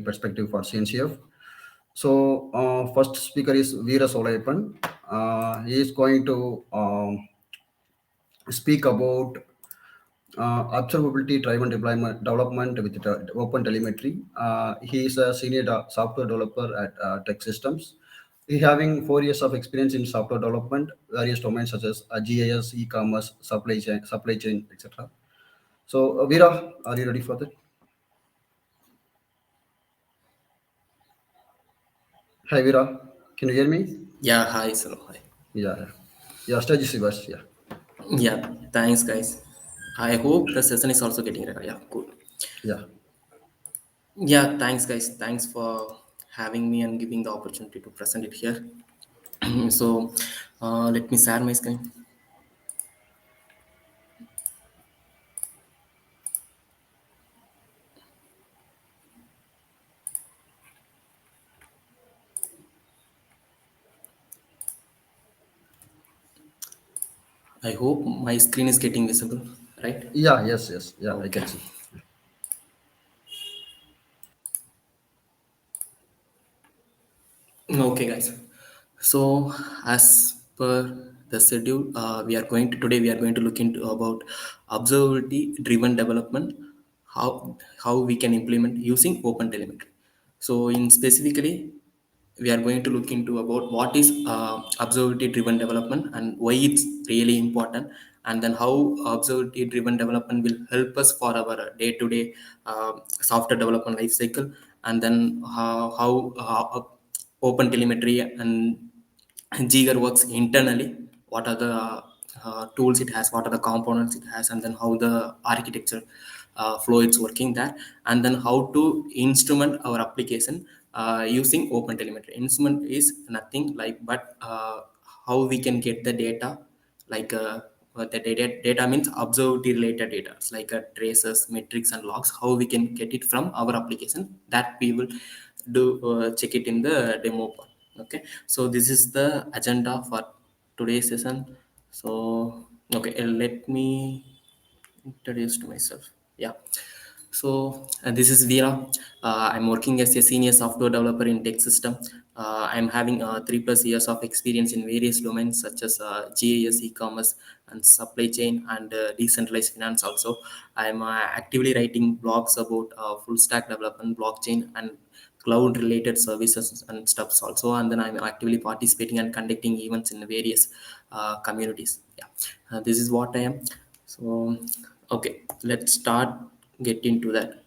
perspective for CNCF. So, first speaker is Veera Solayapan. He is going to speak about observability driven deployment development with open telemetry. He is a senior software developer at Tech Systems. He having 4 years of experience in software development, various domains such as GIS, e-commerce, supply chain, etc. So, Veera, are you ready for that? Hi, Veera. Can you hear me? Yeah, hi, Salo. Hi. Yeah, yeah. Yeah, stage is yours. Yeah, Yeah, thanks, guys. I hope the session is also getting ready. Yeah, cool. yeah, Yeah, thanks, guys. Thanks for having me and giving the opportunity to present it here. So, let me share my screen. I hope my screen is getting visible, right? yeah. Yes, yes. Yeah, I Okay. can see. Okay, guys. So, as per the schedule, we are going to look into about observability driven development, how we can implement using open telemetry. So, in specifically, we are going to look into about what is observability driven development and why it's really important, and then how observability driven development will help us for our day to day software development life cycle, and then how open telemetry and Jigger works internally. What are the tools it has? What are the components it has? And then how the architecture flow is working there, and then how to instrument our application using open telemetry. Instrument is nothing like but how we can get the data, like the data means observed related data. It's like traces, metrics, and logs. How we can get it from our application, that we will do check it in the demo part. Okay, so this is the agenda for today's session. So okay, let me introduce to myself. Yeah, so this is Veera. I'm working as a senior software developer in Tech System. I'm having 3+ years of experience in various domains such as GIS, e-commerce, and supply chain, and decentralized finance. Also, I'm actively writing blogs about full stack development, blockchain, and cloud related services and stuffs also. And then I'm actively participating and conducting events in various communities. Yeah, this is what I am. So okay, let's start get into that.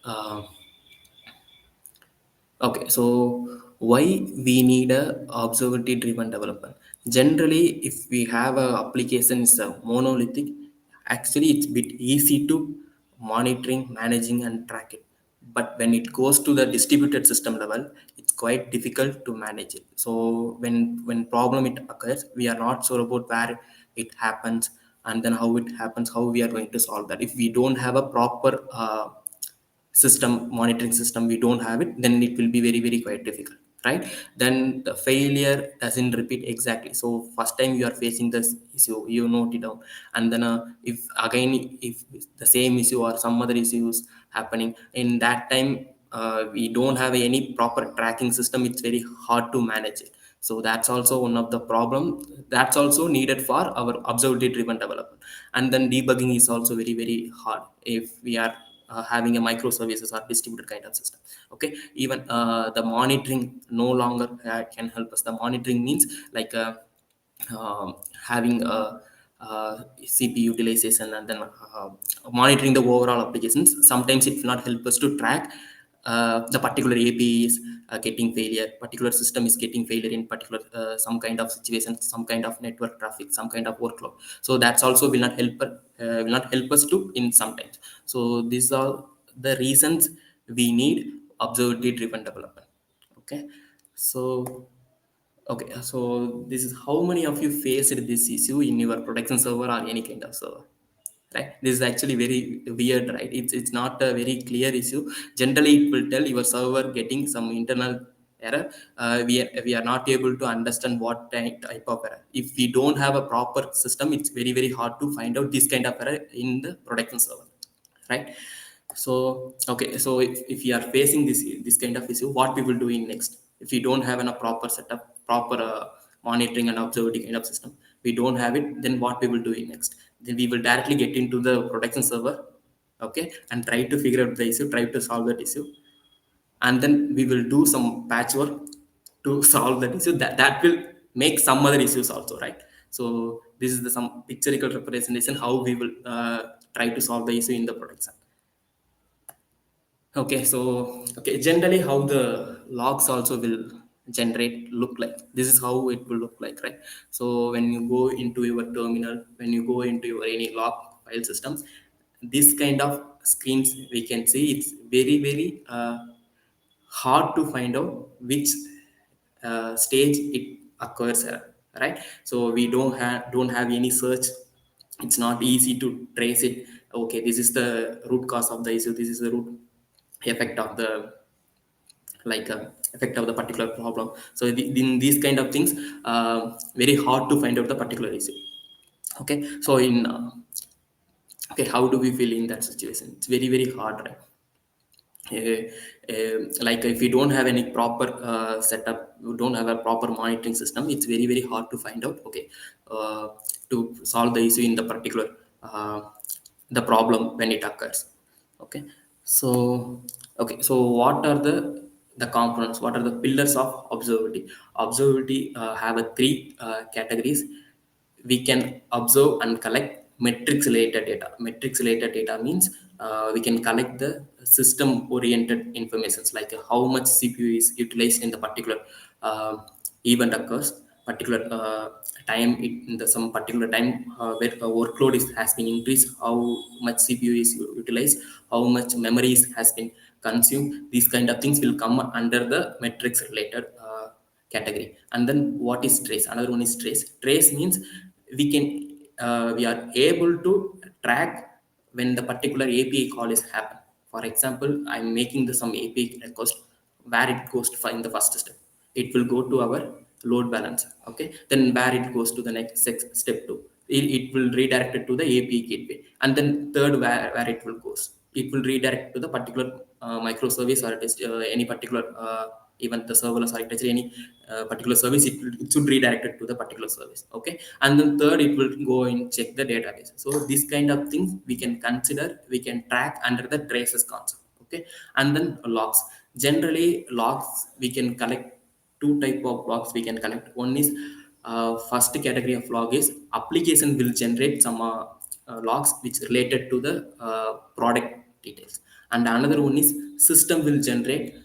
Okay, so why we need a observability driven development? Generally, if we have a application is a monolithic, actually it's bit easy to monitoring, managing, and track it. But when it goes to the distributed system level, it's quite difficult to manage it. So when problem it occurs, we are not sure about where it happens, and then how it happens, how we are going to solve that. If we don't have a proper system, monitoring system, we don't have it, then it will be very very quite difficult, right? Then the failure doesn't repeat exactly. So first time you are facing this issue, you note it down, and then if again, if the same issue or some other issues happening in that time, we don't have any proper tracking system, it's very hard to manage it. So that's also one of the problem that's also needed for our observability driven development. And then debugging is also very very hard if we are having a microservices or distributed kind of system. Okay, even the monitoring no longer can help us. The monitoring means like um, having cp utilization, and then monitoring the overall applications. Sometimes it will not help us to track the particular API is getting failure, particular system is getting failure in particular some kind of situation, some kind of network traffic, some kind of workload. So that's also will not help us to in sometimes. So these are the reasons we need observability driven development. Okay, so okay, so this is how many of you faced this issue in your production server or any kind of server, right? This is actually very weird, right? It's not a very clear issue. Generally it will tell your server getting some internal error. We are not able to understand what type of error. If we don't have a proper system, it's very very hard to find out this kind of error in the production server, right? So okay, so if you are facing this kind of issue, what we will do in next? If we don't have a proper setup, proper monitoring and observability kind of system, we don't have it, then what we will do in next? Then we will directly get into the production server, okay, and try to figure out the issue, try to solve that issue, and then we will do some patchwork to solve that issue. That will make some other issues also, right? So this is the some pictorial representation how we will try to solve the issue in the production. Okay, so okay, generally how the logs also will generate look like. This is how it will look like, right? So when you go into your terminal, when you go into your any log file systems, this kind of screens we can see it's very hard to find out which stage it occurs at, right? So we don't have any search. It's not easy to trace it. Okay, this is the root cause of the issue, this is the root effect of the effect of the particular problem. So in these kind of things, very hard to find out the particular issue. Okay, so in okay, how do we feel in that situation? It's very hard, right? Like if you don't have any proper setup, you don't have a proper monitoring system, it's very hard to find out, okay, uh, to solve the issue in the particular uh, the problem when it occurs. Okay, so okay, so what are the components, what are the pillars of observability? Observability have a three categories. We can observe and collect metrics related data. Metrics related data means we can collect the system oriented informations, like how much cpu is utilized in the particular uh, event occurs, particular time in the some particular time where workload has been increased, how much cpu is utilized, how much memories has been consumed. These kind of things will come under the metrics related category. And then what is trace? Another one is trace. Trace means we can we are able to track when the particular api call is happen. For example, I'm making the some api request, where it goes to find the first step, it will go to our load balancer. Okay, then where it goes to the next step two, it will redirect it to the api gateway. And then third, where it will goes, it will redirect to the particular microservice, or it is any particular even the serverless architecture, any particular service, it should redirect it to the particular service. Okay, and then third, it will go and check the database. So this kind of things we can consider, we can track under the traces concept. Okay, and then logs. Generally logs we can collect two type of logs we can collect. One is first category of log is application will generate some logs which related to the product details. And another one is system will generate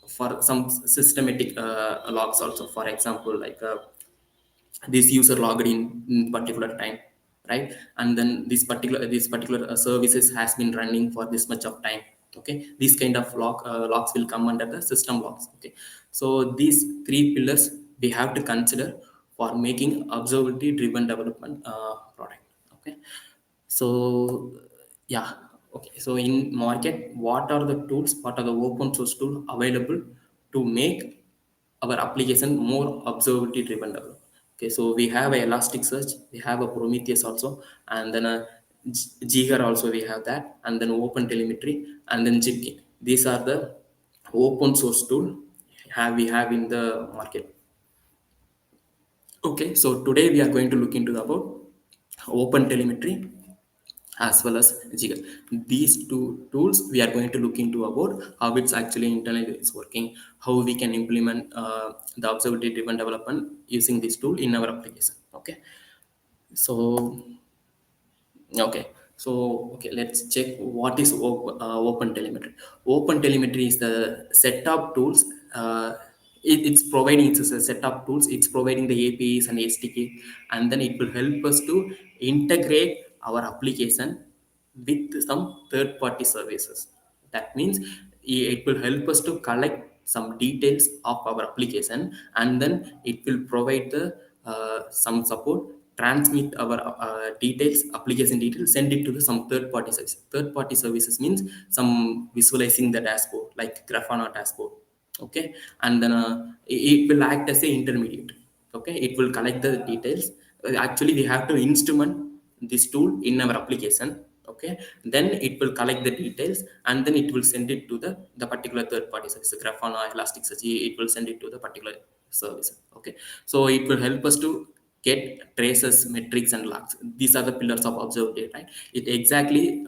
for some systematic logs also. For example, like this user logged in particular time, right? And then this particular services has been running for this much of time. Okay, these kind of logs will come under the system logs. Okay, so these three pillars we have to consider for making observability driven development product. Okay, so yeah, okay, so in market, what are the tools, what are the open source tool available to make our application more observability driven development? Okay, so we have a elasticsearch, we have a prometheus also, and then a jigger also we have that, and then open telemetry, and then Gipkin. These are the open source tool we have in the market. Okay, so today we are going to look into about open telemetry as well as Jigger. These two tools we are going to look into about how it's actually internally it's working, how we can implement the observability driven development using this tool in our application. Okay, so okay, so okay, let's check what is open telemetry. Open telemetry is the set of tools. It's providing, it's a set of tools. It's providing the APIs and SDK, and then it will help us to integrate our application with some third-party services. That means it will help us to collect some details of our application, and then it will provide the some support, transmit our details, application details, send it to the some third-party service. Third-party services means some visualizing the dashboard, like Grafana dashboard. Okay, and then it will act as a intermediate. Okay, it will collect the details. Actually we have to instrument this tool in our application. Okay, then it will collect the details and then it will send it to the particular third party service, Grafana, Elasticsearch. It will send it to the particular service. Okay, so it will help us to get traces, metrics, and logs. These are the pillars of observability, right? It exactly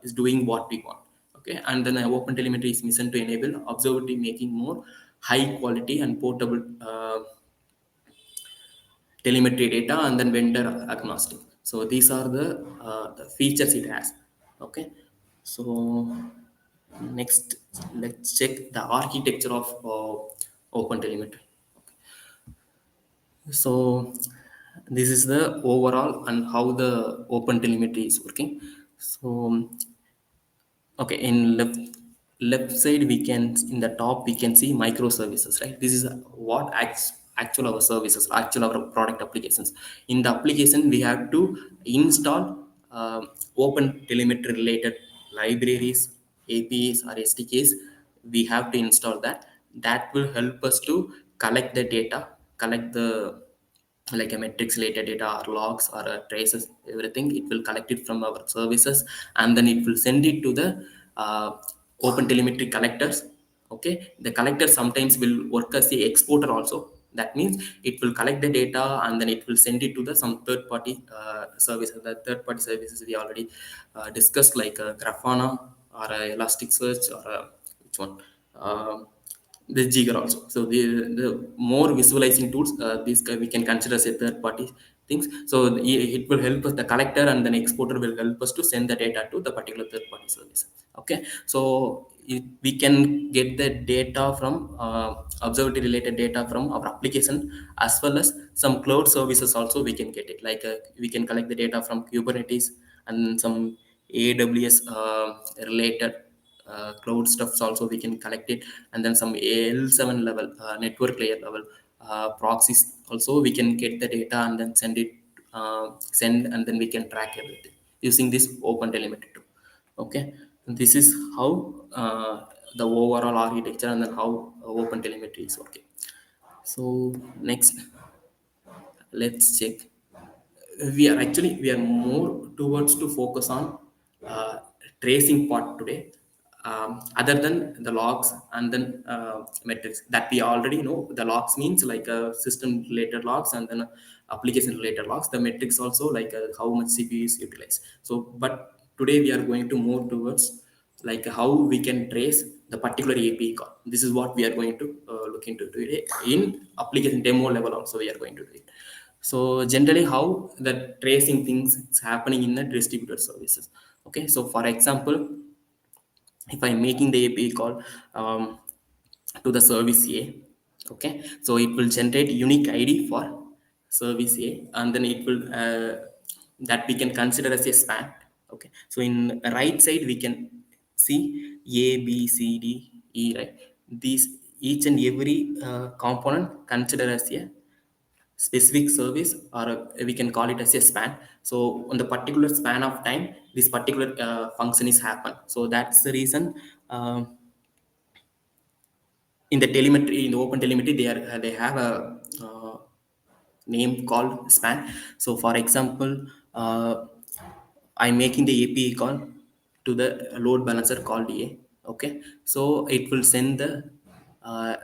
is doing what we want. Okay, and then open telemetry is mission to enable observability, making more high quality and portable telemetry data, and then vendor agnostic. So these are the features it has. Okay, so next let's check the architecture of open telemetry. So this is the overall and how the open telemetry is working. So okay, in left side we can, in the top we can see microservices, right? This is what actual our services, actual our product applications. In the application we have to install open telemetry related libraries, APIs or SDKs. We have to install that. That will help us to collect the data, collect the like a metrics related data or logs or traces, everything. It will collect it from our services and then it will send it to the uh, open telemetry collectors. Okay, the collector sometimes will work as the exporter also. That means it will collect the data and then it will send it to the some third party services. The third party services we already discussed, like Grafana or Elasticsearch or which one, the Jigger also. So the more visualizing tools, we can consider as a third party things. So it will help us, the collector and then exporter will help us to send the data to the particular third party service. Okay, so we can get the data from observability related data from our application, as well as some cloud services also we can get it. Like we can collect the data from Kubernetes and some AWS related cloud stuffs also we can collect it, and then some L7 level network layer level proxies also we can get the data and then send, and then we can track everything using this open telemetry tool. Okay, this is how the overall architecture and then how open telemetry is working. So next let's check. We are more towards to focus on uh, tracing part today, other than the logs and then metrics that we already know. The logs means like system related logs and then application related logs. The metrics also like how much CPU is utilized. So but today we are going to move towards like how we can trace the particular API call. This is what we are going to look into today in application demo level also we are going to do it. So generally how the tracing things is happening in the distributed services. Okay, so for example, if I'm making the API call to the service A, okay, so it will generate unique ID for service A, and then it will that we can consider as a span. Okay, so in right side we can see A, B, C, D, E, right? These each and every component considered as a specific service, or we can call it as a span. So on the particular span of time this particular function is happen. So that's the reason in the telemetry, in the open telemetry, they have a name called span. So for example, I'm making the API call to the load balancer called A. Okay, so it will send the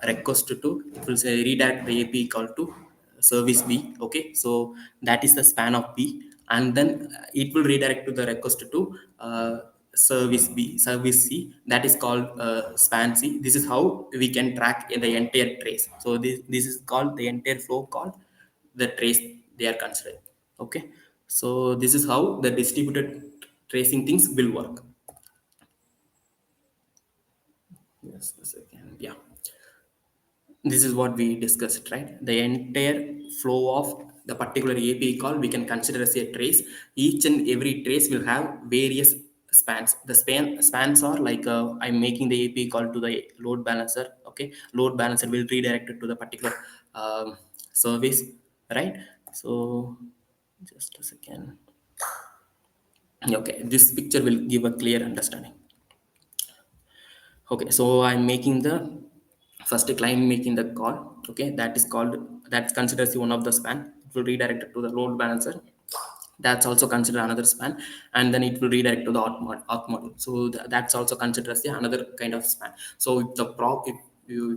request to, it will say redirect the API call to service B. Okay, so that is the span of B, and then it will redirect to the request to service B, service C. That is called span C. This is how we can track the entire trace. So this is called the entire flow called the trace they are considering. Okay, so this is how the distributed tracing things will work. Yes, a second. Yeah, this is what we discussed, right? The entire flow of the particular API call we can consider as a trace. Each and every trace will have various spans. The spans are like I'm making the API call to the load balancer. Okay, load balancer will redirect it to the particular service, right? So just a second. Okay, this picture will give a clear understanding. Okay, so I'm making the first client making the call. Okay, that is called, that's considered as one of the span. It will redirect it to the load balancer. That's also considered another span, and then it will redirect to the auth module. So that's also considered as the another kind of span. So if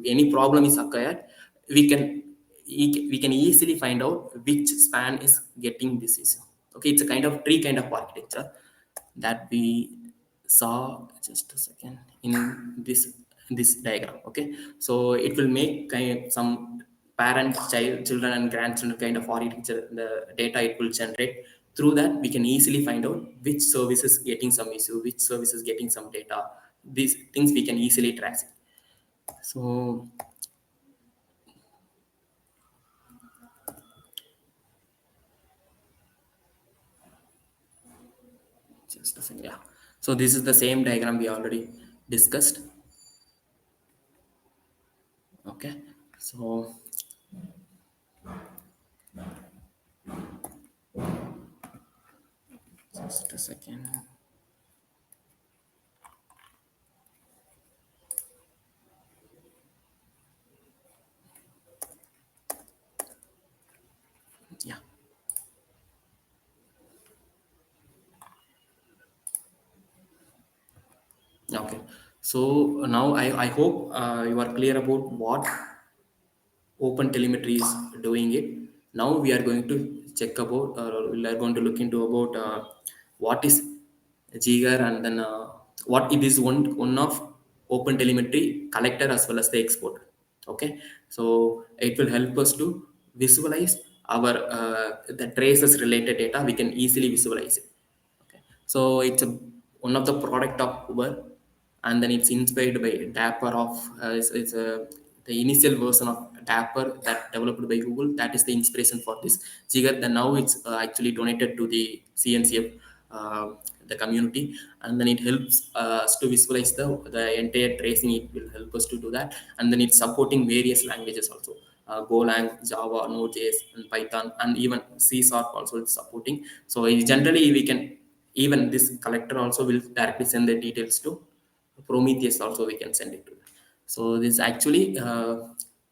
any problem is occurred, we can we can easily find out which span is getting this issue. Okay, it's a kind of tree kind of architecture that we saw just a second in this diagram. Okay, so it will make kind of some parent child children and grandchildren kind of architecture. The data it will generate, through that we can easily find out which service is getting some issue, which service is getting some data. These things we can easily trace it. So just a second, yeah. So this is the same diagram we already discussed. Okay, so just a second. Yeah. Okay. So now I hope you are clear about what open telemetry is doing it. Now we are going to check about, we are going to look into about what is Jigar, and then what it is one of open telemetry collector as well as the exporter. Okay, so it will help us to visualize our the traces related data. We can easily visualize it. Okay. So it's one of the product of Uber, and then it's inspired by Dapper of it's the initial version of Dapper that developed by Google. That is the inspiration for this Jigger. Then now it's actually donated to the CNCF, the community, and then it helps us to visualize the entire tracing. It will help us to do that, and then it's supporting various languages also. Golang, Java, Node.js, and Python, and even C Sharp also it's supporting. So generally, we can, even this collector also will directly send the details to Prometheus. Also, we can send it to. So this is actually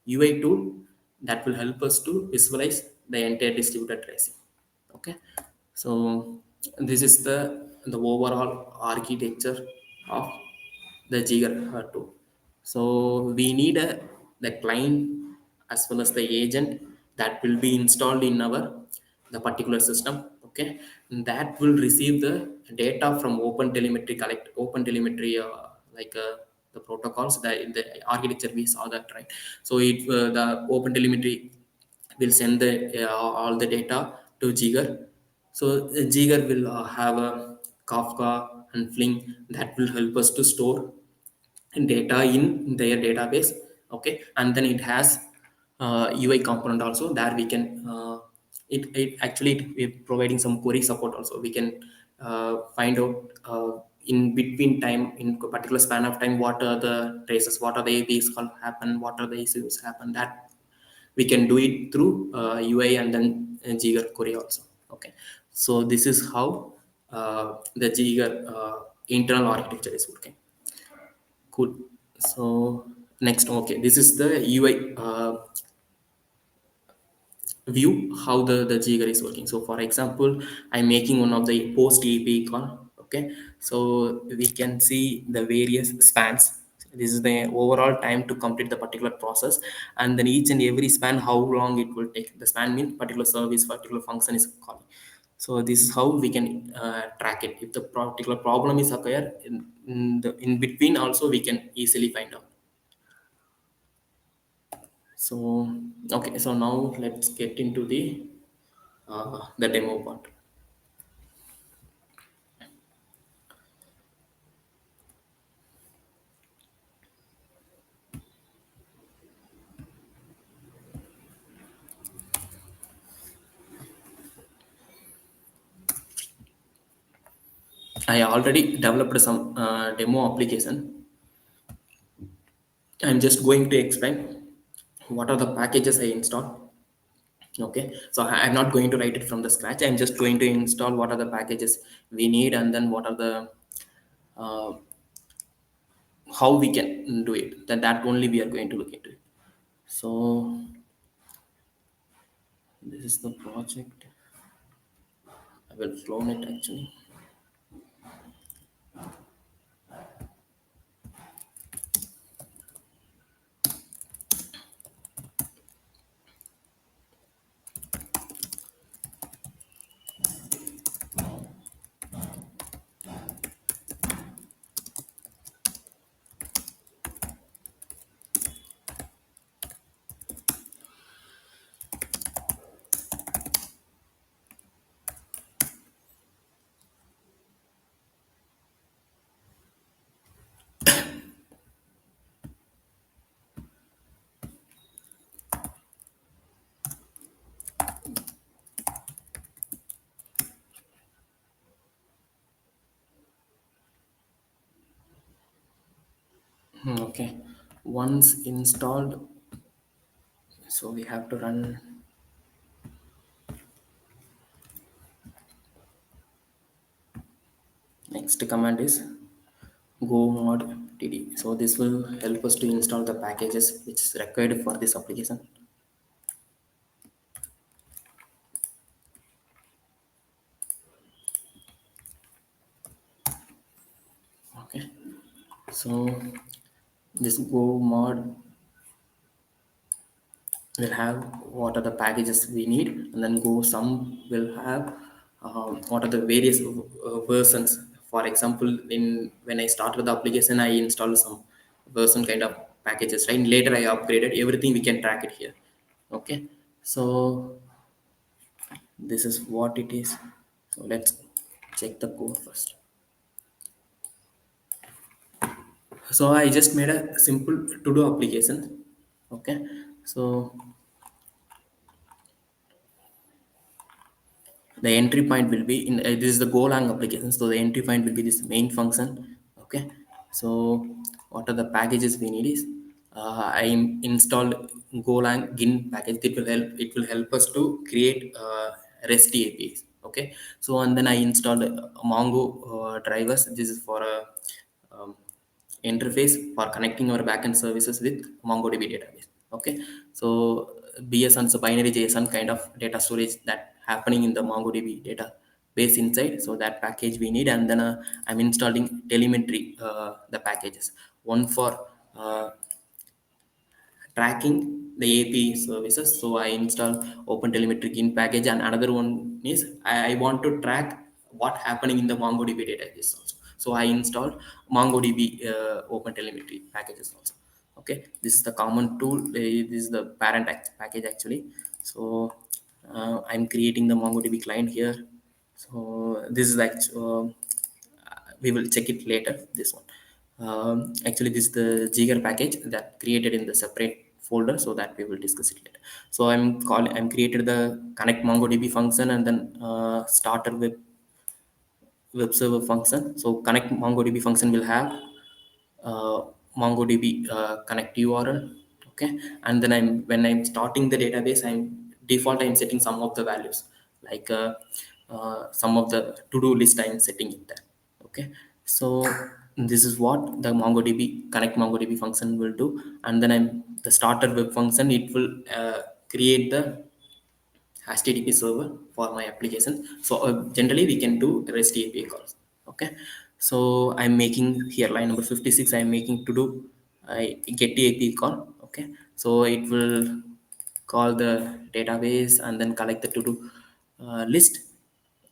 UI tool that will help us to visualize the entire distributed tracing. Okay, so this is the overall architecture of the Jigger tool. So we need the client as well as the agent that will be installed in our the particular system. Okay, and that will receive the data from open telemetry open telemetry, like the protocols, the architecture we saw that, right? So it the open telemetry will send the all the data to Jigger. So Jigger will have a Kafka and Fling that will help us to store data in their database. Okay, and then it has UI component also, there we can it actually it providing some query support also. We can find out in between time, in particular span of time, what are the traces, what are the APIs call happen, what are the issues happen. That we can do it through UI and then Jigger query also. Okay, so this is how the Jigger internal architecture is working. Cool. So next, okay, this is the UI view how the Jigger is working. So for example, I'm making one of the post API call. Okay, so we can see the various spans. This is the overall time to complete the particular process, and then each and every span how long it will take. The span means particular service, particular function is calling. So this is how we can track it. If the particular problem is occur in between, also we can easily find out. So okay, so now let's get into the demo part. I already developed some demo application. I'm just going to explain what are the packages I install. Okay, so I'm not going to write it from the scratch. I'm just going to install what are the packages we need, and then what are the uh, how we can do it. Then that only we are going to look into it. So this is the project. I will clone it actually. Okay. Once installed, so we have to run. Next command is go mod td. So this will help us to install the packages which is required for this application. Okay. So this go mod will have what are the packages we need, and then go some will have what are the various versions. For example, in when I started the application, I installed some version kind of packages, right? Later I upgraded everything, we can track it here. Okay. So this is what it is. So let's check the code first. So I just made a simple to do application. Okay. So the entry point will be in this is the Golang application, so the entry point will be this main function. Okay. So what are the packages we need is I installed Golang gin package. It will help us to create REST APIs. Okay. So and then I installed Mongo drivers. This is for a um, interface for connecting our backend services with MongoDB database. Okay. So BSN, so binary JSON kind of data storage that happening in the MongoDB database inside. So that package we need, and then I'm installing telemetry, the packages. One for tracking the API services. So I install OpenTelemetry in package, and another one is I want to track what happening in the MongoDB database also. So I installed MongoDB OpenTelemetry packages also. Okay, this is the common tool. This is the parent package actually. So I'm creating the MongoDB client here. So this is actually we will check it later, this one. Actually this is the jigger package that created in the separate folder, so that we will discuss it later. So I'm created the connect MongoDB function, and then starter web server function. So connect MongoDB function will have uh, MongoDB connect URL. Okay. And then when I'm starting the database, I'm setting some of the values, like some of the to-do list I'm setting it there. Okay. So this is what the MongoDB connect MongoDB function will do. And then the starter web function, it will create the HTTP server for my application. So generally we can do REST API calls. Okay. So I'm making here line number 56. I'm making to do I get the API call. Okay. So it will call the database and then collect the to do list.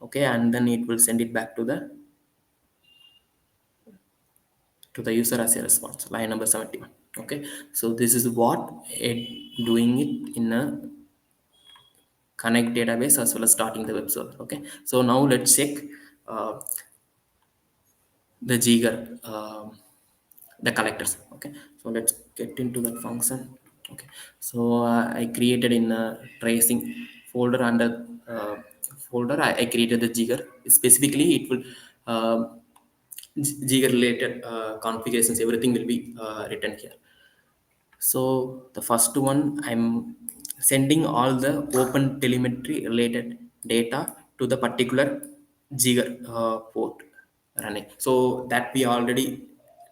Okay. And then it will send it back to the user as a response. Line number 71. Okay. So this is what it doing it in a connect database as well as starting the web server. Okay. So now let's check uh, the jigger, the collectors. Okay. So let's get into that function. Okay. So I created in a tracing folder under folder. I created the jigger. Specifically it will jigger related configurations, everything will be written here. So the first one, I'm sending all the open telemetry related data to the particular Jigger port running. So that we already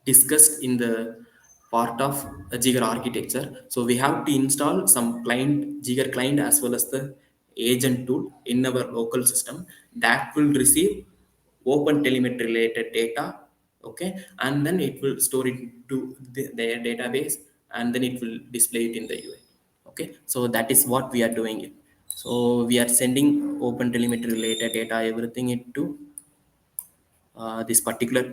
discussed in the part of Jigger architecture. So we have to install some client, Jigger client, as well as the agent tool in our local system that will receive open telemetry related data, okay, and then it will store it to their database, and then it will display it in the UI. Okay, so that is what we are doing it. So we are sending open telemetry related data everything into this particular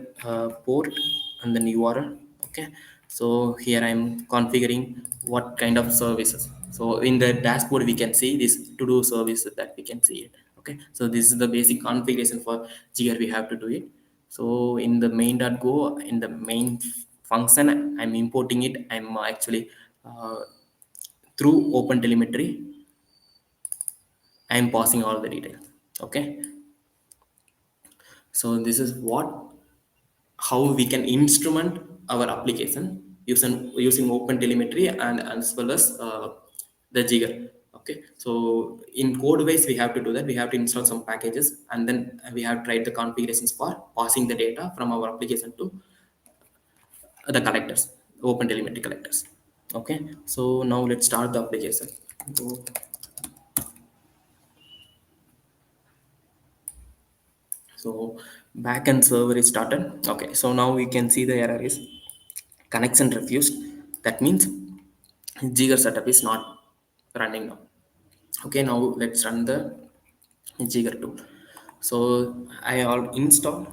port and then URL. Okay, so here I'm configuring what kind of services. So in the dashboard we can see this to do services that we can see it. Okay, so this is the basic configuration for Jira. We have to do it. So in the main.go, in the main function, I'm importing it. I'm actually uh, through open telemetry, I'm passing all the details. Okay, so this is what, how we can instrument our application using open telemetry and as well as the Jigger. Okay, so in code wise we have to do that. We have to install some packages, and then we have tried the configurations for passing the data from our application to the collectors, open telemetry collectors. Okay, so now let's start the application. So so backend server is started. Okay, so now we can see the error is connection refused. That means Jigger setup is not running now. Okay, now let's run the Jigger tool. So I all installed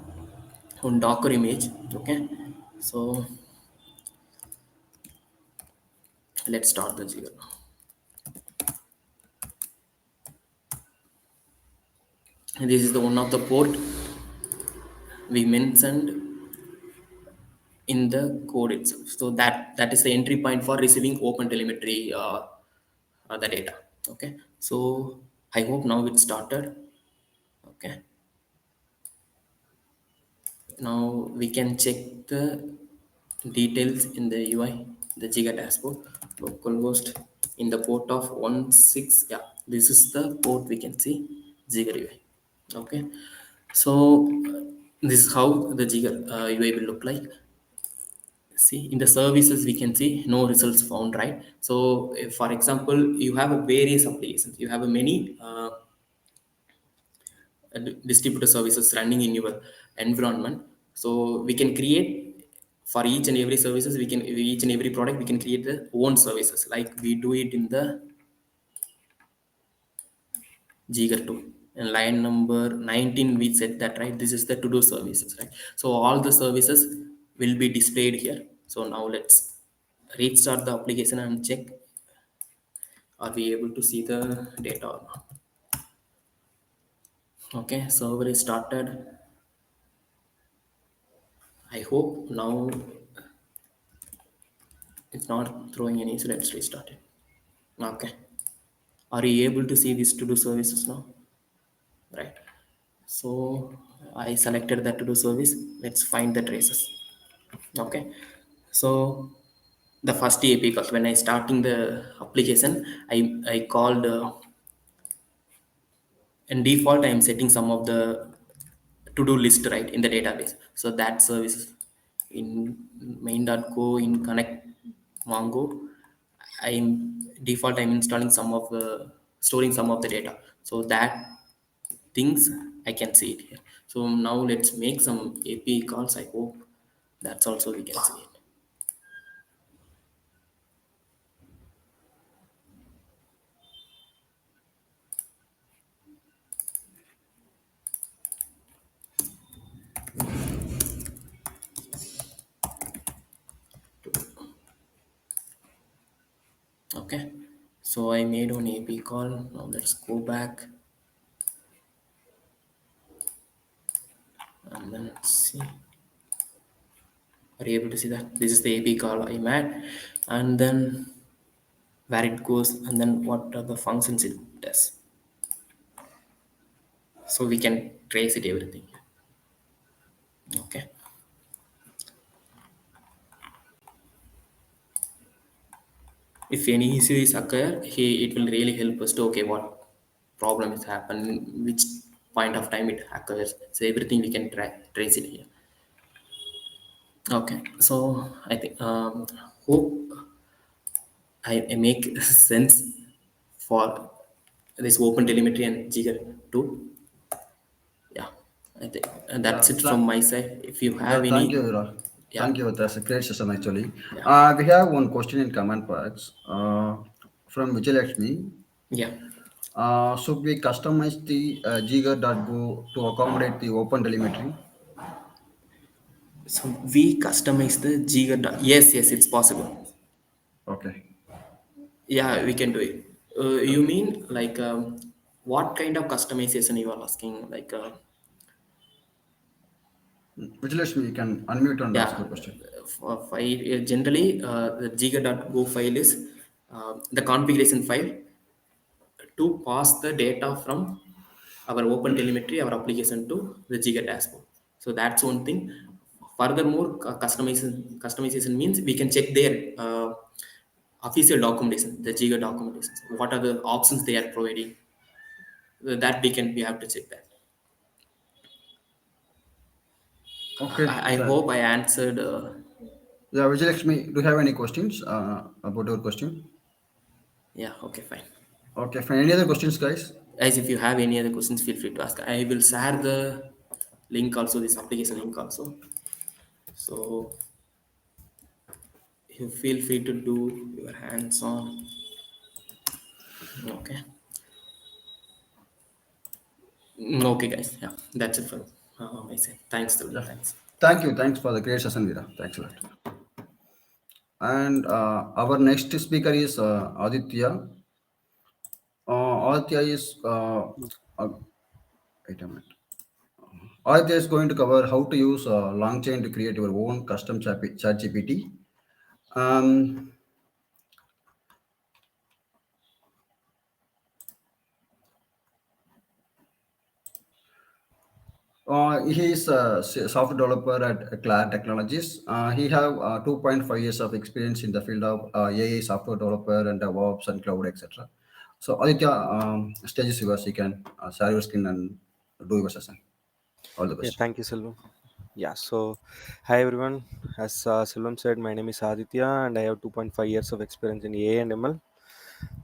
on Docker image. Okay, so let's start the Jigger. This is the one of the port we mentioned in the code itself. So that is the entry point for receiving open telemetry the data. Okay, so I hope now it started. Okay, now we can check the details in the UI, the Giga dashboard. Localhost in the port of 16. Yeah, this is the port we can see Giga UI. Okay, so this is how the Giga UI will look like. See, in the services we can see no results found, right? So if, for example, you have a various applications, you have a many distributed services running in your environment. So we can create for each and every services, we can each and every product we can create the own services like we do it in the Jigger tool. And line number 19 we said that, right? This is the to do services, right? So all the services will be displayed here. So now let's restart the application and check are we able to see the data or not. Okay, server is started. I hope now it's not throwing any, so let's restart it. Okay, are you able to see these to do services now? Right, so I selected that to do service. Let's find the traces. Okay, so the first API call, when I starting the application, I called in default I'm setting some of the to do list, right, in the database. So that service in main.go in connect mongo, I'm default I'm installing some of the storing some of the data. So that things I can see it here. So now let's make some API calls. I hope that's also we can see it. Okay, so I made an API call. Now let's go back and then see. Are you able to see that? This is the API call I made, and then where it goes, and then what are the functions it does. So we can trace it everything. Okay. If any issue is occur, it will really help us to okay what problem is happened, which point of time it occurs. So everything we can trace it here. Okay. So I think hope I make sense for this open telemetry and Giga tool. Yeah, I think Yeah, that's it from my side. If you have yeah, thank you, any, Vira. yeah, Thank you. That's a great session, actually. yeah, We have one question in comment box from Vijayalakshmi. yeah. Should we customize the Giga.go to accommodate the open telemetry? So we customize the Giga. Yes, yes, it's possible. Okay. Yeah, we can do it. You mean like what kind of customization you are asking? Like, Vijayalakshmi, you can unmute and ask yeah, your question. for file generally the Giga.go file is the configuration file to pass the data from our open telemetry, our application to the Giga dashboard. So that's one thing. Furthermore, customization means we can check their official documentation, the Giga documentation. What are the options they are providing? That we have to check that. Okay. I hope I answered. Yeah, Vijayalakshmi, do you have any questions about your question? Yeah, okay, fine. Okay, fine. Any other questions, guys? As if you have any other questions, feel free to ask. I will share the link also, this application link also. So you feel free to do your hands on. Okay. Okay, guys. Yeah, that's it from my side. Thanks, Tolu. Yeah. Thanks. Thank you. Thanks for the great session, Vira. Thanks a lot. And our next speaker is Aditya. Aditya is uh, wait a minute. Aditya is going to cover how to use LangChain to create your own custom chat GPT. Um, he is a software developer at Cloud Technologies. He have 2.5 years of experience in the field of AI software developer and DevOps and cloud, etc. So Aditya, stage is yours. You can share your screen and do your session. All the Yeah, best. thank you, Silvam. Yeah, so hi everyone. As Silvam said, my name is Aditya and I have 2.5 years of experience in AI and ML.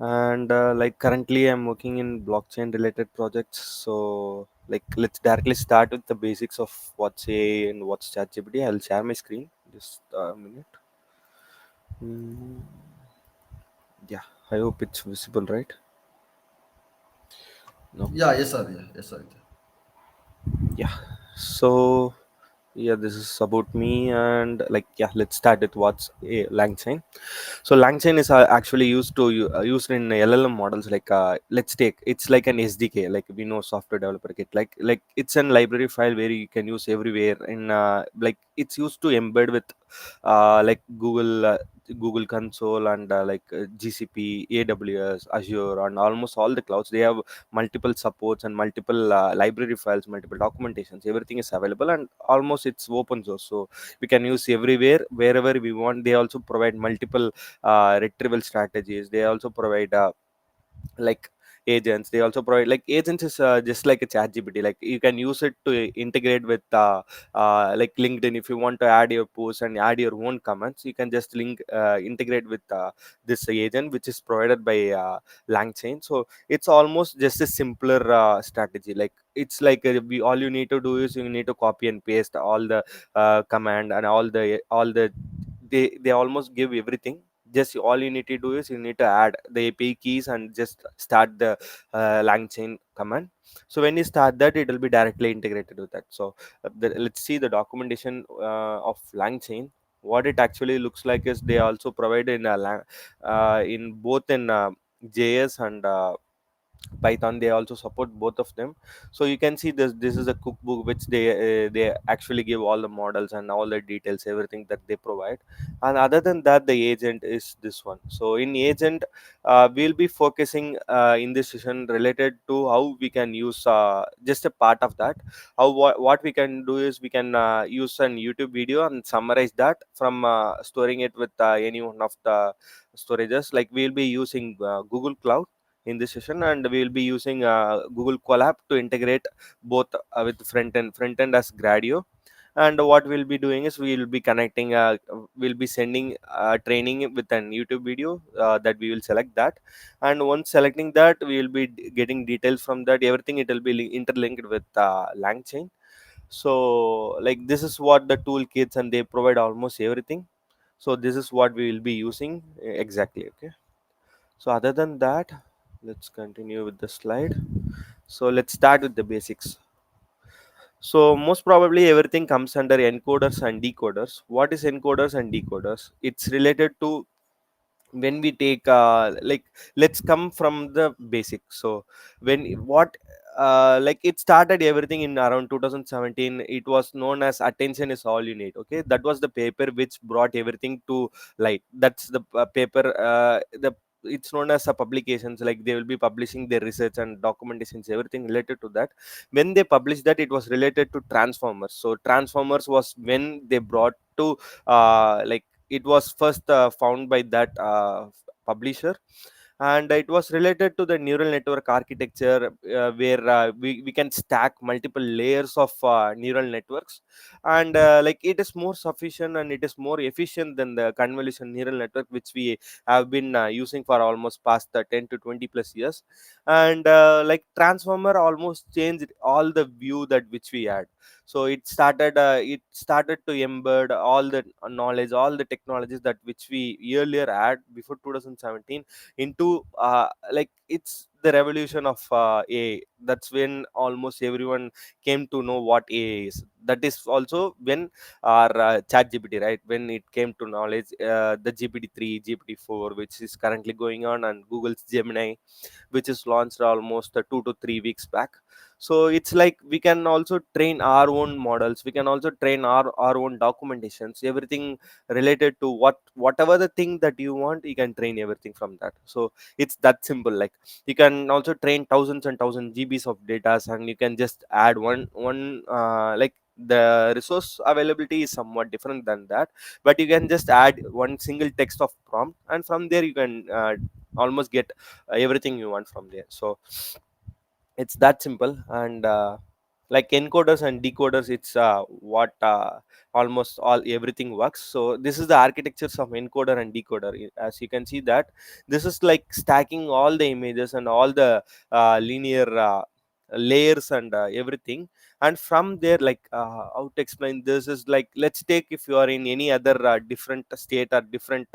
And like currently, I'm working in blockchain related projects. So, like, let's directly start with the basics of what's AI and what's ChatGPT. I'll share my screen. Just a minute. Mm, yeah, I hope it's visible, right? Yeah, Okay. yes, sir. Yeah, yes, sir. Yeah. So, yeah, this is about me and like yeah, let's start with what's a langchain. So langchain is actually used in LLM models. Like let's take it's like an SDK, like we know software developer kit. Like it's an library file where you can use everywhere. In like it's used to embed with like Google Console and GCP, AWS, Azure, and almost all the clouds. They have multiple supports and multiple library files, multiple documentations. Everything is available and almost it's open source, so we can use everywhere wherever we want. They also provide multiple retrieval strategies. They also provide like agents. They also provide like agents is just like a chat gpt. Like you can use it to integrate with like LinkedIn. If you want to add your posts and add your own comments, you can just link integrate with this agent which is provided by langchain. So it's almost just a simpler strategy. Like it's like all you need to do is you need to copy and paste all the command and all the they almost give everything. Just all you need to do is you need to add the API keys and just start the langchain command. So when you start that, it will be directly integrated with that. So let's see the documentation of langchain. What it actually looks like is they also provide in both in JS and Python. They also support both of them. So you can see this is a cookbook which they actually give all the models and all the details, everything that they provide. And other than that, the agent is this one. So in agent, we'll be focusing in this session related to how we can use just a part of that. What we can do is we can use an YouTube video and summarize that from storing it with any one of the storages. Like we'll be using Google Cloud in this session, and we will be using Google Colab to integrate both with front end as Gradio. And what we'll be doing is we'll be connecting we'll be sending training with an YouTube video that we will select that. And once selecting that, we will be getting details from that, everything it will be interlinked with langchain. So like this is what the toolkits, and they provide almost everything. So this is what we will be using exactly. Okay, so other than that, let's continue with the slide. So let's start with the basics. So most probably everything comes under encoders and decoders. What is encoders and decoders? It's related to when we take like, let's come from the basic. So when what like it started everything in around 2017. It was known as attention is all you need. Okay, that was the paper which brought everything to light. That's the paper, the it's known as a publications, like they will be publishing their research and documentations, everything related to that. When they published that, it was related to transformers. So transformers was when they brought to like it was first found by that publisher. And it was related to the neural network architecture, where we can stack multiple layers of neural networks. And like it is more sufficient and it is more efficient than the convolution neural network which we have been using for almost past 10 to 20 plus years. And like transformer almost changed all the view that which we had. So it started to embed all the knowledge, all the technologies that which we earlier had before 2017 into like it's the revolution of AI. That's when almost everyone came to know what AI is. That is also when our ChatGPT, right? When it came to knowledge, the GPT-3, GPT-4, which is currently going on, and Google's Gemini, which is launched almost 2 to 3 weeks back. So it's like we can also train our own models, we can also train our own documentations, everything related to whatever the thing that you want, you can train everything from that. So it's that simple. Like you can also train thousands and thousands GBs of data, and you can just add one like the resource availability is somewhat different than that, but you can just add one single text of prompt, and from there you can almost get everything you want from there. So it's that simple. And like encoders and decoders, it's what almost all everything works. So this is the architectures of encoder and decoder. As you can see that this is like stacking all the images and all the linear layers and everything. And from there, like how to explain this is like, let's take if you are in any other different state or different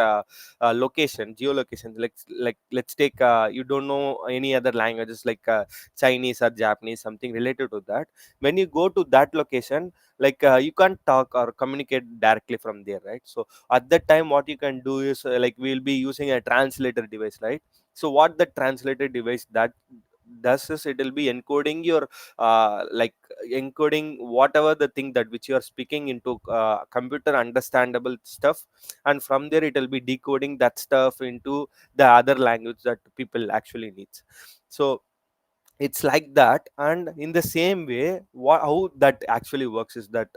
location, geolocation. Like let's take you don't know any other languages like Chinese or Japanese, something related to that. When you go to that location, like you can't talk or communicate directly from there, right? So at that time, what you can do is like we'll be using a translator device, right? So what the translator device that does is it will be encoding your like encoding whatever the thing that which you are speaking into computer understandable stuff, and from there it will be decoding that stuff into the other language that people actually needs. So it's like that. And in the same way, how that actually works is that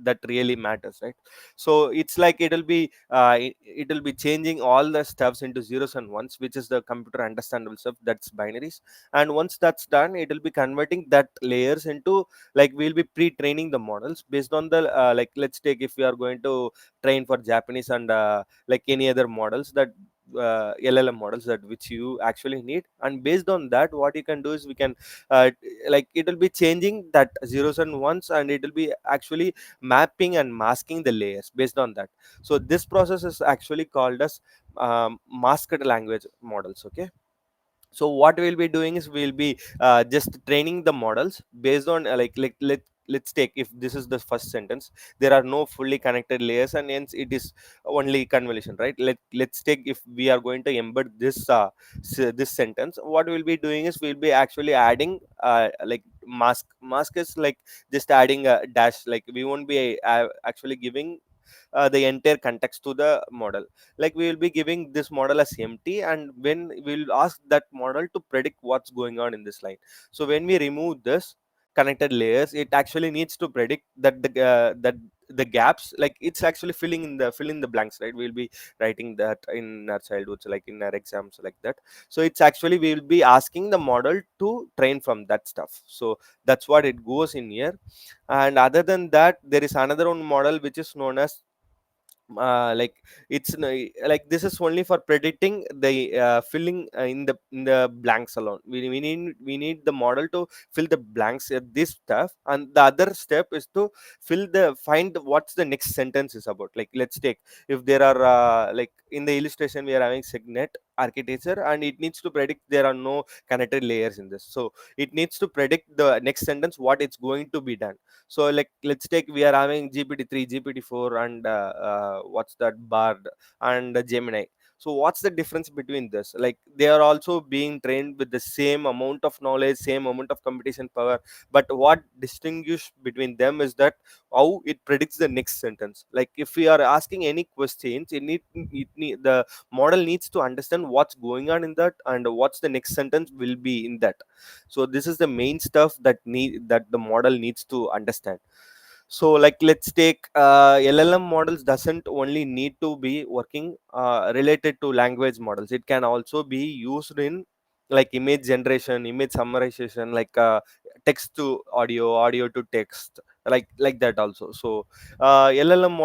that really matters, right? So it's like it will be changing all the stuffs into zeros and ones, which is the computer understandable stuff, that's binaries. And once that's done, it will be converting that layers into, like we'll be pre-training the models based on the like let's take if we are going to train for Japanese and like any other models that LLM models that which you actually need. And based on that, what you can do is we can like it will be changing that zeros and ones, and it will be actually mapping and masking the layers based on that. So this process is actually called as masked language models. Okay, so what we'll be doing is we'll be just training the models based on let's take if this is the first sentence, there are no fully connected layers, and hence it is only convolution, right? Let's take if we are going to embed this this sentence, what we'll be doing is we'll be actually adding like mask is like just adding a dash, like we won't be actually giving the entire context to the model. Like we will be giving this model as empty, and when we'll ask that model to predict what's going on in this line. So when we remove this connected layers, it actually needs to predict that the gaps, like it's actually filling the blanks, right? We'll be writing that in our childhoods, like in our exams, like that. So it's actually we will be asking the model to train from that stuff. So that's what it goes in here. And other than that, there is another one model which is known as like like this is only for predicting the filling in the blanks alone. We need the model to fill the blanks at this stuff, and the other step is to find what's the next sentence is about. Like let's take, if there are like in the illustration we are having segnet architecture, and it needs to predict there are no connected layers in this, so it needs to predict the next sentence what it's going to be done. So like let's take, we are having GPT-3, GPT-4, and what's that, Bard, and Gemini. So what's the difference between this? Like they are also being trained with the same amount of knowledge, same amount of computation power, but what distinguish between them is that how it predicts the next sentence. Like if we are asking any questions, the model needs to understand what's going on in that and what's the next sentence will be in that. So this is the main stuff that the model needs to understand. So like let's take LLM models doesn't only need to be working related to language models. It can also be used in like image generation, image summarization, like text to audio, audio to text, like that also. So LLM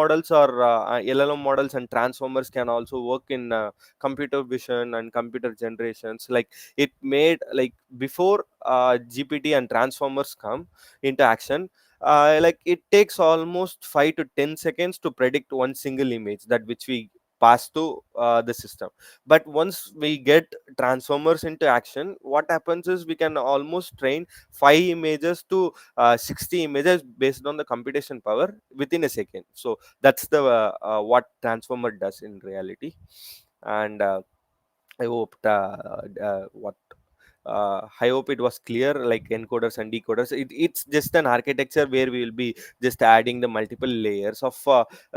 models and transformers can also work in computer vision and computer generations. Like it made, like before GPT and transformers come into action, like it takes almost 5 to 10 seconds to predict one single image that which we pass to the system. But once we get transformers into action, what happens is we can almost train 5 images to 60 images based on the computation power within a second. So that's the what transformer does in reality. And I hope I hope it was clear, like encoders and decoders. It's just an architecture where we will be just adding the multiple layers of,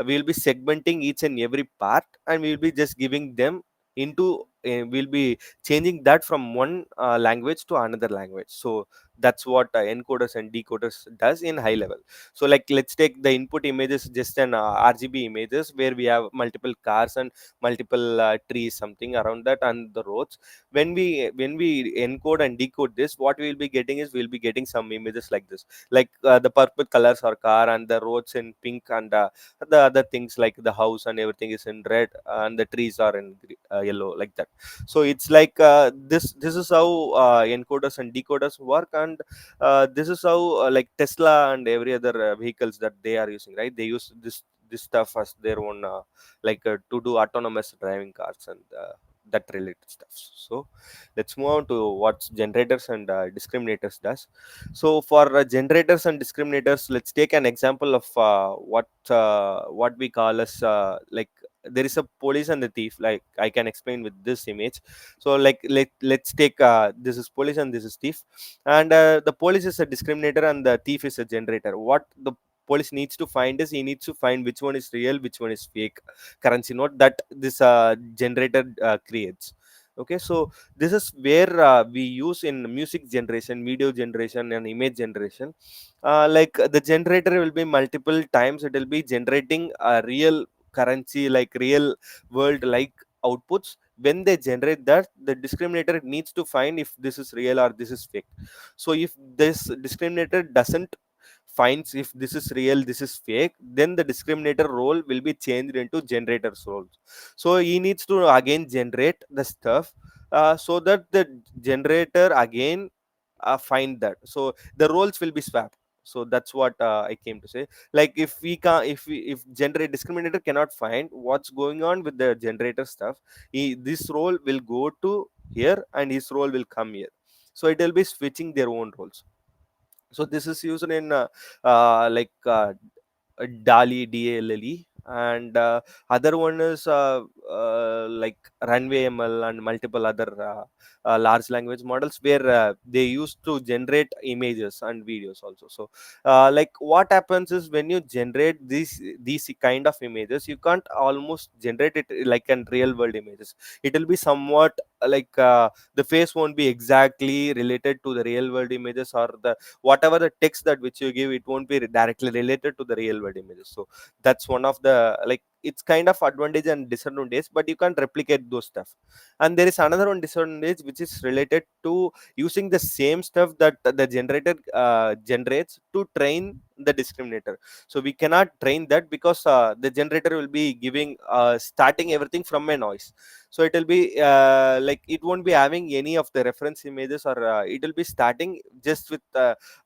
we will be segmenting each and every part, and we will be just giving them into, we'll be changing that from one language to another language. So that's what encoders and decoders does in high level. So like let's take the input images, just an RGB images where we have multiple cars and multiple trees, something around that, and the roads. When we encode and decode this, what we will be getting is we'll be getting some images like this, like the purple colors are car, and the roads in pink, and the other things like the house and everything is in red, and the trees are in yellow, like that. So it's like this is how encoders and decoders work. And this is how like Tesla and every other vehicles that they are using, right? They use this stuff as their own like to do autonomous driving cars and that related stuff. So let's move on to what generators and discriminators does. So for generators and discriminators, let's take an example of what we call as like there is a police and the thief. Like I can explain with this image. So like let's take this is police and this is thief, and the police is a discriminator and the thief is a generator. What the police needs to find is he needs to find which one is real, which one is fake currency note that this generator creates. Okay, so this is where we use in music generation, video generation, and image generation. Like the generator will be multiple times, it will be generating a real currency, like real world like outputs. When they generate that, the discriminator needs to find if this is real or this is fake. So if this discriminator doesn't finds if this is real, this is fake, then the discriminator role will be changed into generator's role. So he needs to again generate the stuff so that the generator again find that. So the roles will be swapped. So that's what I came to say. Like if we can, if generate discriminator cannot find what's going on with the generator stuff, this role will go to here and his role will come here. So it will be switching their own roles. So this is used in like DALI, DALLE, and other one is like runway ml and multiple other large language models where they used to generate images and videos also. So like what happens is when you generate these kind of images, you can't almost generate it like in real world images. It will be somewhat like the face won't be exactly related to the real world images, or the whatever the text that which you give, it won't be directly related to the real world images. So that's one of the, like, it's kind of advantage and disadvantage, but you can't replicate those stuff. And there is another one disadvantage which is related to using the same stuff that the generator generates to train the discriminator. So we cannot train that because the generator will be giving starting everything from a noise. So it will be like it won't be having any of the reference images, or it will be starting just with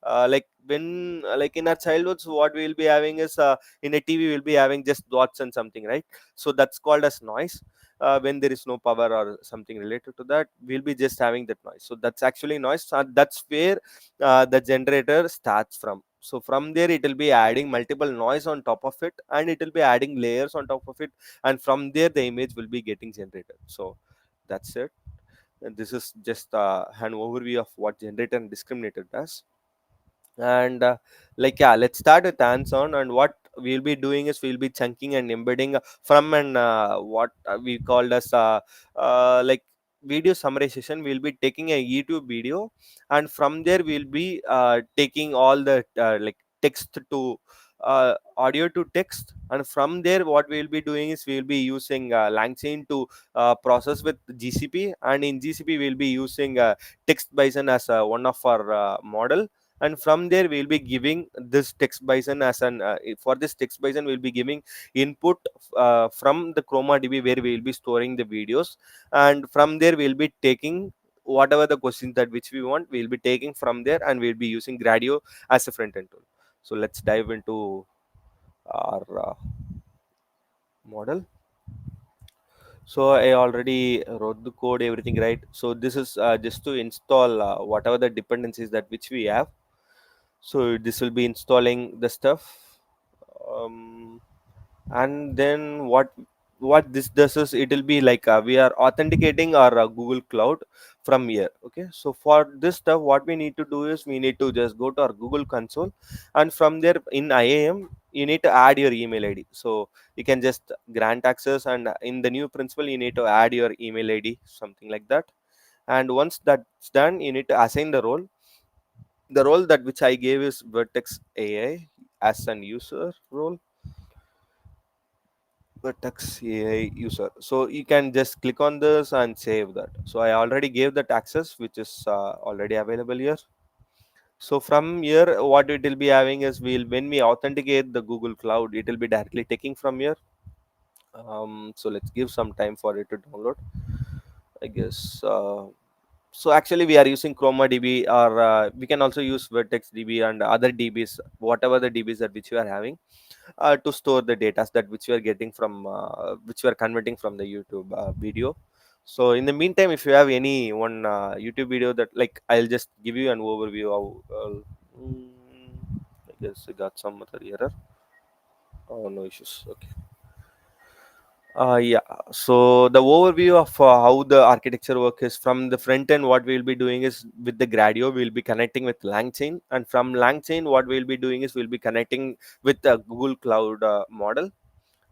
like when like in our childhoods what we will be having is in a TV we'll be having just dots and something, right? So that's called as noise. When there is no power or something related to that, we'll be just having that noise. So that's actually noise. That's where the generator starts from. So from there it will be adding multiple noise on top of it, and it will be adding layers on top of it, and from there the image will be getting generated. So that's it. And this is just an overview of what generator and discriminator does. And like, yeah, let's start with hands on. And what we'll be doing is we'll be chunking and embedding from an what we called as like video summarization. We'll be taking a YouTube video, and from there we'll be taking all the like text to audio to text. And from there what we'll be doing is we'll be using langchain to process with GCP. And in GCP we'll be using text bison as one of our model. And from there we'll be giving this text bison as an for this text bison we'll be giving input from the chroma db, where we will be storing the videos. And from there we'll be taking whatever the questions that which we want, we'll be taking from there, and we'll be using Gradio as a front end tool. So let's dive into our model. So I already wrote the code, everything, right? So this is just to install whatever the dependencies that which we have. So this will be installing the stuff. um, and then what this does is it will be like we are authenticating our Google Cloud from here. Okay, so for this stuff what we need to do is we need to just go to our Google console, and from there in IAM you need to add your email ID. So you can just grant access, and in the new principal you need to add your email ID, something like that. And once that's done, you need to assign the role. The role that which I gave is Vertex AI as an user role. Vertex AI user. So you can just click on this and save that. So I already gave that access, which is already available here. So from here, what it will be having is when we authenticate the Google Cloud, it will be directly taking from here. So let's give some time for it to download, I guess. So actually we are using Chroma DB, or we can also use Vertex DB and other DBs, whatever the DBs that which you are having, to store the data that which we are getting from which we are converting from the YouTube video. So in the meantime, if you have any one YouTube video that, like, I'll just give you an overview of I guess I got some other error. Oh, no issues. Okay. Yeah. So the overview of how the architecture work is from the front end. What we'll be doing is with the Gradio, we'll be connecting with LangChain, and from LangChain, what we'll be doing is we'll be connecting with the Google Cloud model.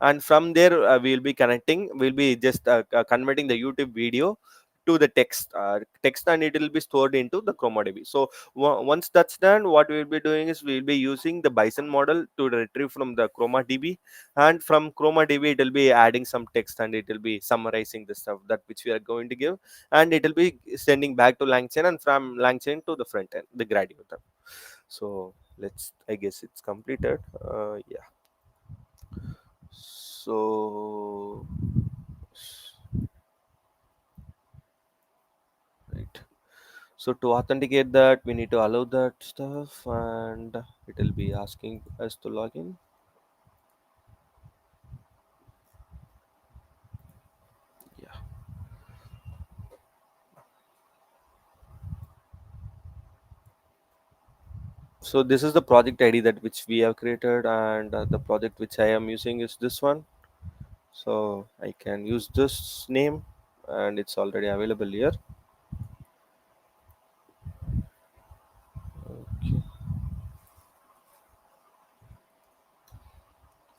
And from there we'll be just converting the YouTube video to the text, and it will be stored into the ChromaDB. So once that's done, what we'll be doing is we'll be using the Bison model to retrieve from the ChromaDB, and from ChromaDB it will be adding some text, and it will be summarizing the stuff that which we are going to give, and it will be sending back to LangChain, and from LangChain to the front end, the Graduate. So let's, I guess it's completed. Yeah. So right. So to authenticate that, we need to allow that stuff, and it will be asking us to log in. Yeah. So this is the project ID that which we have created, and the project which I am using is this one. So I can use this name. and it's already available here. Okay.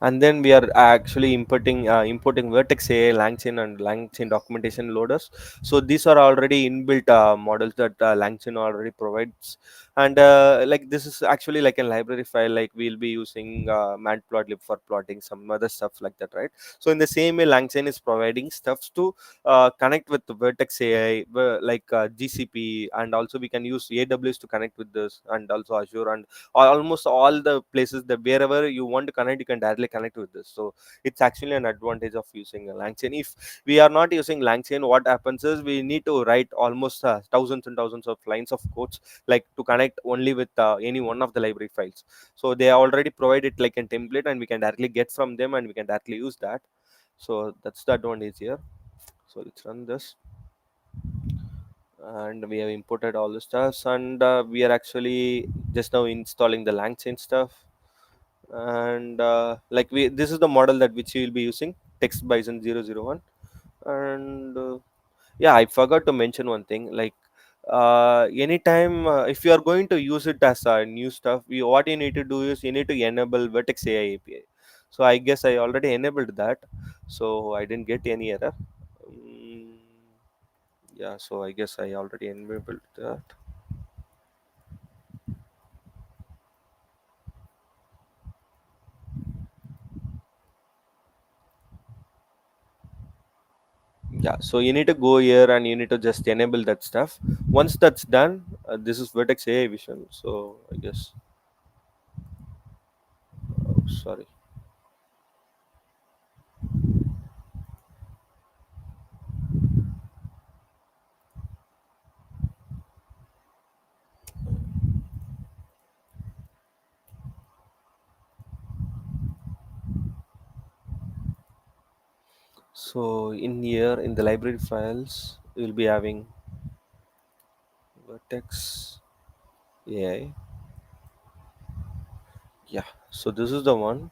And then we are actually importing vertex AI, langchain and langchain documentation loaders. So these are already inbuilt models that langchain already provides. And like this is actually like a library file, like we'll be using matplotlib for plotting some other stuff like that, right? So in the same way, langchain is providing stuffs to connect with the vertex AI, like GCP, and also we can use AWS to connect with this, and also Azure, and almost all the places that wherever you want to connect, you can directly connect with this. So it's actually an advantage of using a langchain. If we are not using langchain, what happens is we need to write almost thousands and thousands of lines of codes, like to connect only with any one of the library files. So they already provide it like a template, and we can directly get from them, and we can directly use that. So that's the advantage here. So let's run this, and we have imported all the stuffs, and we are actually just now installing the langchain stuff. And like we this is the model that which we will be using, text bison 001. And yeah, I forgot to mention one thing, like anytime if you are going to use it as a new stuff, what you need to do is you need to enable vertex AI API. So I guess I already enabled that, so I didn't get any error. Mm, yeah, so I guess I already enabled that. Yeah, so you need to go here and you need to just enable that stuff. Once that's done, this is vertex AI vision. So I guess, oh, sorry. So in here in the library files, we'll be having vertex AI. Yeah, so this is the one.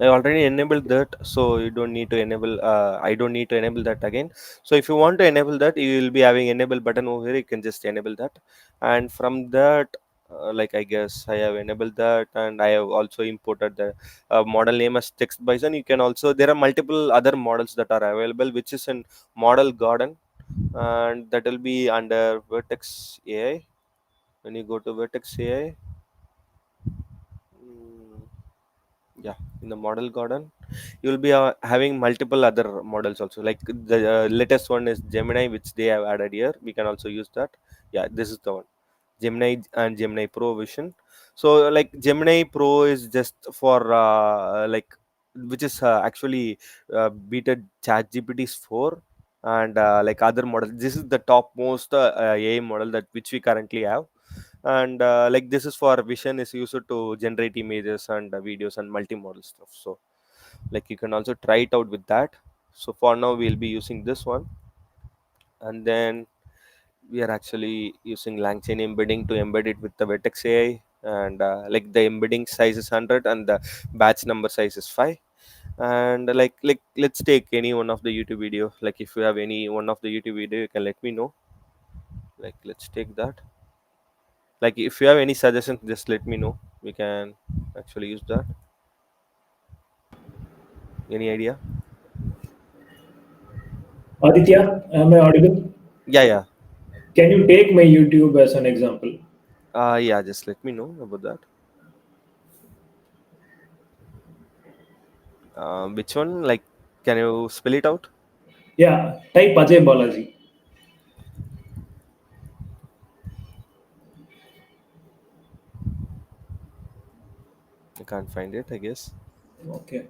I already enabled that, so you don't need to enable. I don't need to enable that again. So if you want to enable that, you will be having enable button over here. You can just enable that, and from that, like I guess I have enabled that, and I have also imported the model name as text bison. You can also, there are multiple other models that are available, which is in model garden, and that will be under vertex AI. When you go to vertex AI. Yeah, in the model garden you will be having multiple other models also, like the latest one is Gemini, which they have added here. We can also use that. Yeah, this is the one, Gemini and Gemini Pro vision. So like Gemini Pro is just for like which is actually beated ChatGPT's 4, and like other models, this is the top most AI model that which we currently have. And like this is for vision, is used to generate images and videos and multimodal stuff. So like you can also try it out with that. So for now we'll be using this one, and then we are actually using langchain embedding to embed it with the vertex AI. And like the embedding size is 100 and the batch number size is 5. And like let's take any one of the YouTube video. Like if you have any one of the YouTube video, you can let me know. Like let's take that. Like if you have any suggestions, just let me know. We can actually use that. Any idea? Aditya, am I audible? Yeah, yeah. Can you take my YouTube as an example? Yeah, just let me know about that. Which one? Like, can you spell it out? Yeah, type Ajay Balaji. I can't find it, I guess. Okay.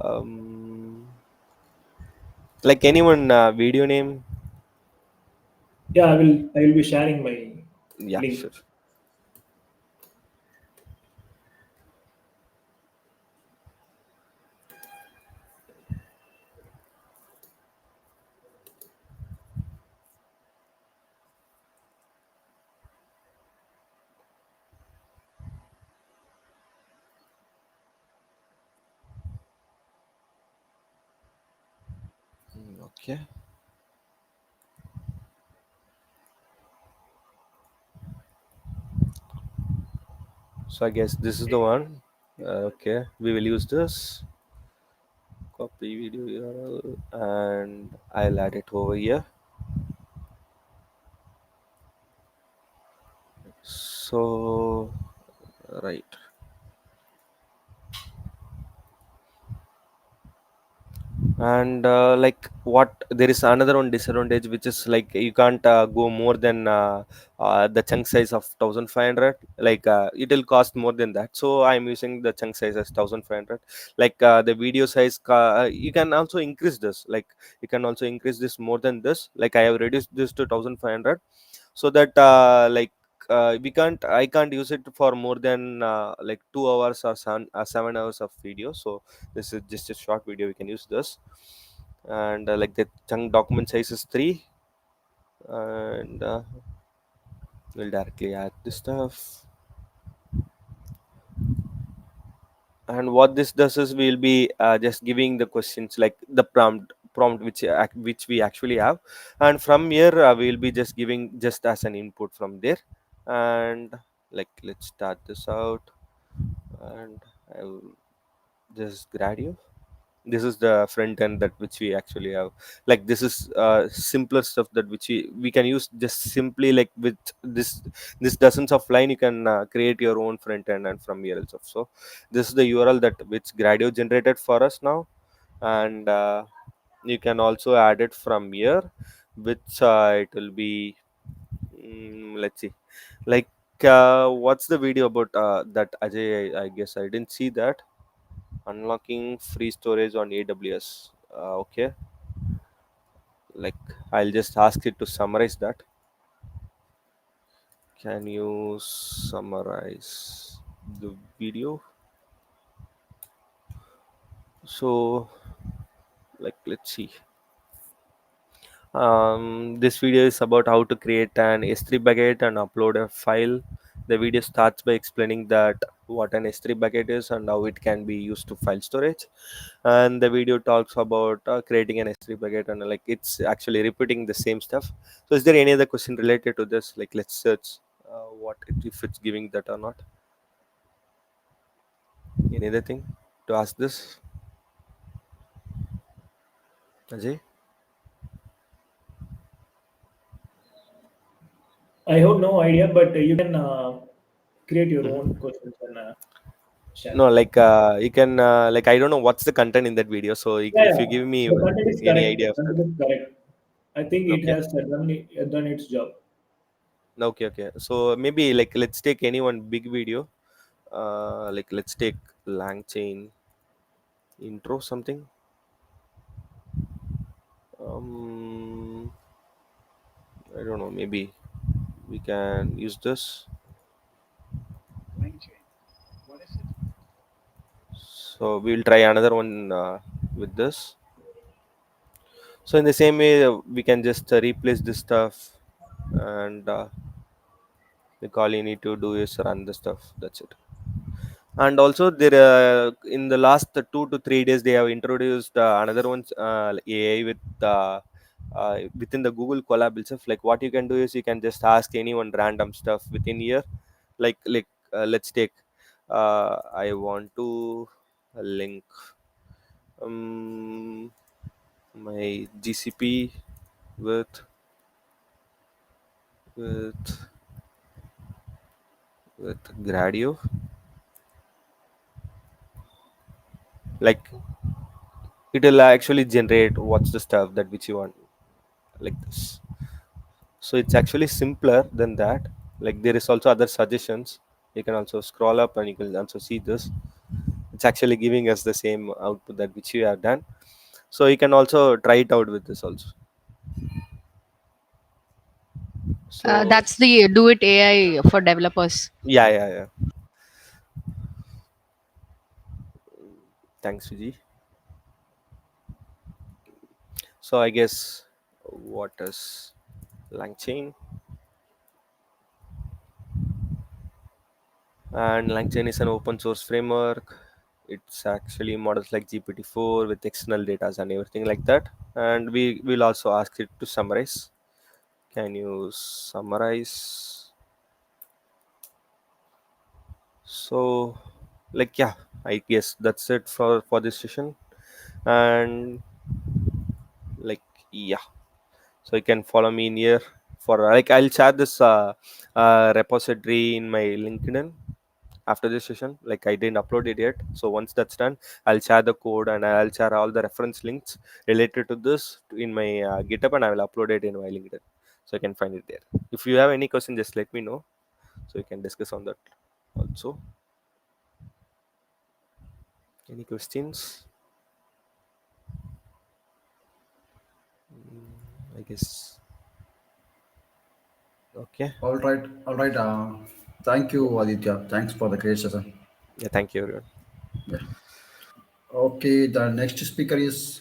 Um, like anyone video name? Yeah, I will be sharing my Yeah, link. sure. Okay. So I guess this is the one. Okay, we will use this. Copy video URL and I'll add it over here. So right. And like what, there is another one disadvantage, which is like you can't go more than the chunk size of 1500. Like it will cost more than that, so I'm using the chunk size as 1500. Like the video size, you can also increase this, like you can also increase this more than this. Like I have reduced this to 1500, so that I can't use it for more than like 2 hours or 7 hours of video. So this is just a short video, we can use this. And like the chunk document size is 3. And we'll directly add this stuff. And what this does is we'll be just giving the questions, like the prompt which we actually have, and from here we'll be just giving just as an input from there. And like let's start this out. And I will just grad you. This is the front end that which we actually have. Like this is simpler stuff that which we can use just simply, like with this dozens of line you can create your own front end and from here itself. So this is the URL that which Gradio generated for us now. And you can also add it from here, which it will be let's see, like what's the video about that Ajay? I guess I didn't see that. Unlocking free storage on AWS. Okay, like I'll just ask it to summarize that. Can you summarize the video? So, like, let's see. This video is about how to create an S3 bucket and upload a file. The video starts by explaining that what an S3 bucket is and how it can be used to file storage. And the video talks about creating an S3 bucket, and like it's actually repeating the same stuff. So, is there any other question related to this? Like, let's search if it's giving that or not. Any other thing to ask this, Ajay? I have no idea, but you can create your own Mhm. questions and share. No, like you can like I don't know what's the content in that video. So Yeah, if yeah. you give me The content is any correct. idea of that. Content is correct. I think it Okay. has done its job. Okay. Okay. So maybe like let's take any one big video. Like let's take LangChain intro something. Um, I don't know. Maybe we can use this. So we'll try another one with this. So in the same way, we can just replace this stuff, and like all you need to do is run the stuff. That's it. And also there in the last 2 to 3 days they have introduced another one's AI with within the Google Collab itself. Like what you can do is you can just ask anyone random stuff within here. Let's take I want to link um, my GCP with with with Gradio. Like it will actually generate what's the stuff that which you want, like this. So it's actually simpler than that. Like there is also other suggestions. You can also scroll up and you can also see this. It's actually giving us the same output that which you have done. So you can also try it out with this also. So That's the Do It AI for developers. yeah. Thanks, Vijay. So I guess what is LangChain? And LangChain is an open source framework. It's actually models like GPT-4 with external data and everything like that. And we will also ask it to summarize. Can you summarize? So yeah, I guess that's it for this session. And like yeah, so you can follow me in here for I'll share this repository in my LinkedIn after this session. I didn't upload it yet, so once that's done, I'll share the code and I'll share all the reference links related to this in my GitHub, and I will upload it in my LinkedIn, so you can find it there. If you have any question, just let me know, so we can discuss on that also. Any questions? I guess. Okay. All right, all right. Thank you, Aditya. Thanks for the great session. Yeah, thank you everyone. Yeah. Okay, the next speaker is